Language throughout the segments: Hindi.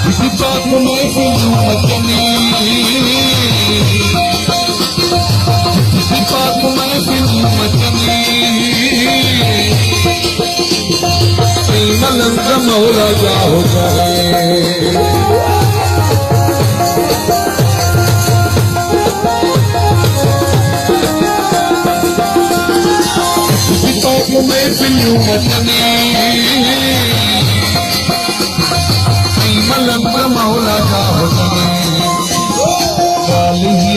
किसी बात में मचनी, किसी बात में मचनी, मलंग मौला जा हो जाए। में पिल्लू मचने मलंग मौला जा हो जाए। गाली ही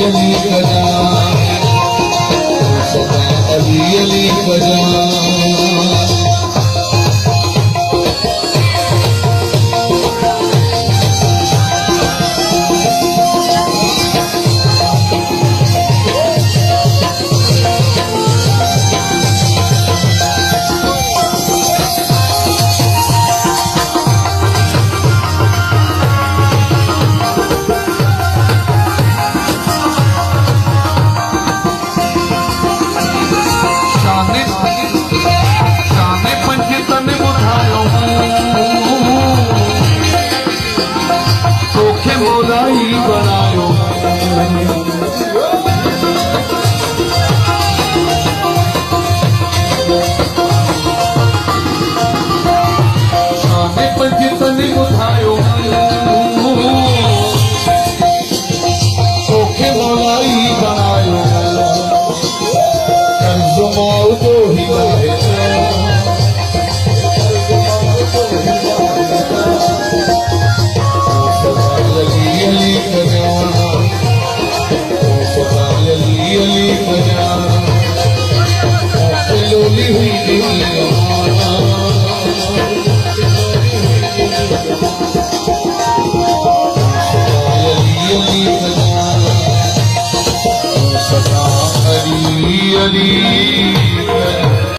अली बजा, अली बजा। मोलाई बनायो शाने पंचतन उठायो सोखे मोलाई बनायो कर्जुमाओ को ही अली